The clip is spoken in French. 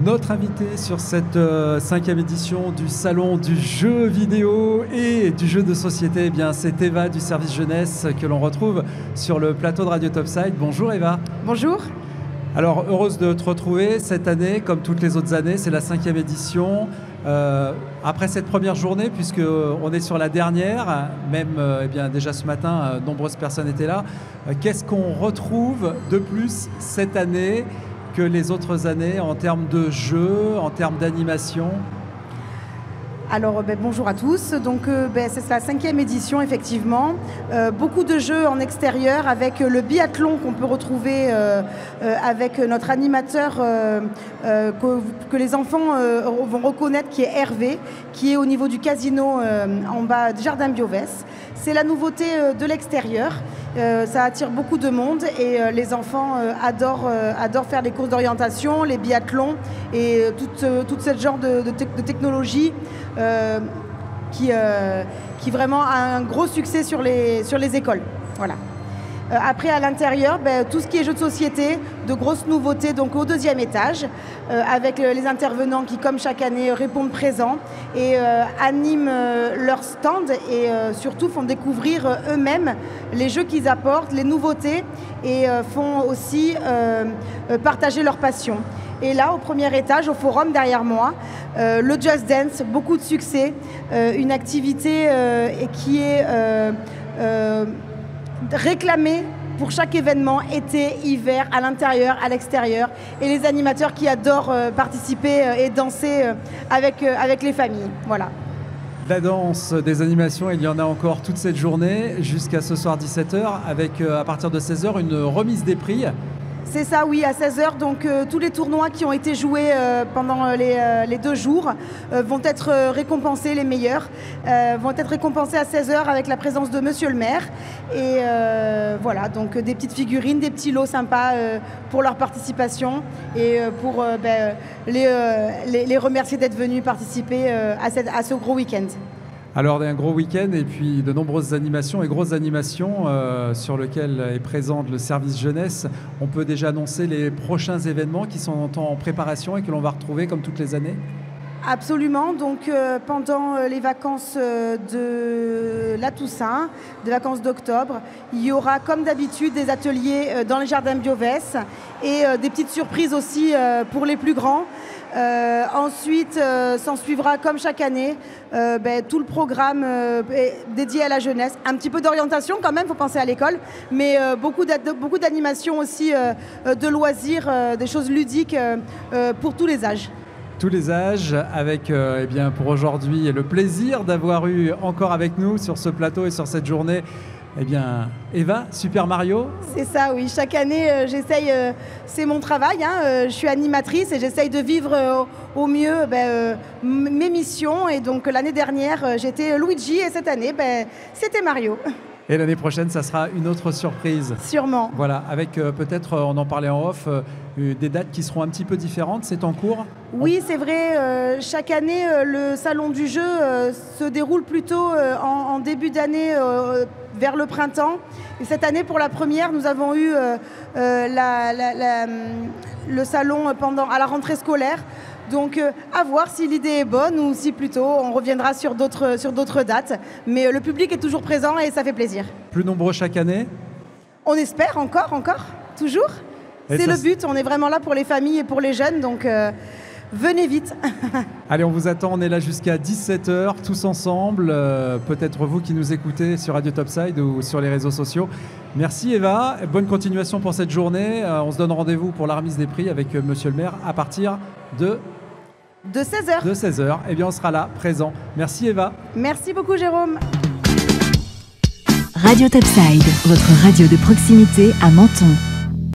Notre invité sur cette 5e édition du Salon du jeu vidéo et du jeu de société, eh bien, c'est Eva du service jeunesse que l'on retrouve sur le plateau de Radio Topside. Bonjour Eva. Bonjour. Alors, heureuse de te retrouver cette année, comme toutes les autres années, c'est la 5e édition. Après cette première journée, puisqu'on est sur la dernière, même eh bien, déjà ce matin, nombreuses personnes étaient là. Qu'est-ce qu'on retrouve de plus cette année que les autres années en termes de jeux, en termes d'animation? Alors bonjour à tous, donc c'est la 5e édition effectivement, beaucoup de jeux en extérieur avec le biathlon qu'on peut retrouver avec notre animateur que les enfants vont reconnaître, qui est Hervé, qui est au niveau du casino en bas du Jardin Biovès. C'est la nouveauté de l'extérieur, ça attire beaucoup de monde et les enfants adorent faire les courses d'orientation, les biathlons et tout ce genre de technologie qui vraiment a un gros succès sur les écoles. Voilà. Après, à l'intérieur, tout ce qui est jeux de société, de grosses nouveautés donc au 2e étage, avec les intervenants qui, comme chaque année, répondent présents et animent leur stand et surtout font découvrir eux-mêmes les jeux qu'ils apportent, les nouveautés et font aussi partager leur passion. Et là, au 1er étage, au forum derrière moi, le Just Dance, beaucoup de succès, une activité qui est réclamée pour chaque événement, été, hiver, à l'intérieur, à l'extérieur, et les animateurs qui adorent participer et danser avec les familles. Voilà. La danse, des animations, il y en a encore toute cette journée, jusqu'à ce soir 17h, avec à partir de 16h une remise des prix. C'est ça, oui, à 16h. Donc tous les tournois qui ont été joués pendant les 2 jours vont être récompensés, les meilleurs, vont être récompensés à 16h avec la présence de Monsieur le maire. Et voilà, donc des petites figurines, des petits lots sympas pour leur participation et pour les remercier d'être venus participer à ce gros week-end. Alors, un gros week-end et puis de nombreuses animations et grosses animations sur lesquelles est présent le service jeunesse. On peut déjà annoncer les prochains événements qui sont en préparation et que l'on va retrouver comme toutes les années? Absolument. Donc, pendant les vacances de la Toussaint, des vacances d'octobre, il y aura comme d'habitude des ateliers dans les jardins Biovès et des petites surprises aussi pour les plus grands. Ensuite, s'en suivra comme chaque année tout le programme dédié à la jeunesse. Un petit peu d'orientation quand même, il faut penser à l'école, mais beaucoup d'animations aussi, de loisirs, des choses ludiques pour tous les âges. Tous les âges, avec eh bien, pour aujourd'hui le plaisir d'avoir eu encore avec nous sur ce plateau et sur cette journée eh bien, Eva, Super Mario. C'est ça, oui. Chaque année, j'essaye, c'est mon travail, je suis animatrice et j'essaye de vivre au mieux mes missions. Et donc l'année dernière, j'étais Luigi et cette année, c'était Mario. Et l'année prochaine, ça sera une autre surprise. Sûrement. Voilà, avec peut-être, on en parlait en off, des dates qui seront un petit peu différentes. C'est en cours? Oui, c'est vrai. Chaque année, le salon du jeu se déroule plutôt en début d'année, vers le printemps. Et cette année, pour la première, nous avons eu le salon à la rentrée scolaire. Donc, à voir si l'idée est bonne ou si plutôt on reviendra sur d'autres dates. Mais le public est toujours présent et ça fait plaisir. Plus nombreux chaque année? On espère encore, toujours. C'est le but, on est vraiment là pour les familles et pour les jeunes, donc venez vite. Allez, on vous attend, on est là jusqu'à 17h, tous ensemble. Peut-être vous qui nous écoutez sur Radio Topside ou sur les réseaux sociaux. Merci Eva, bonne continuation pour cette journée. On se donne rendez-vous pour la remise des prix avec Monsieur le maire à partir de 16h. De 16h, eh bien on sera là, présent. Merci Eva. Merci beaucoup Jérôme. Radio Topside, votre radio de proximité à Menton.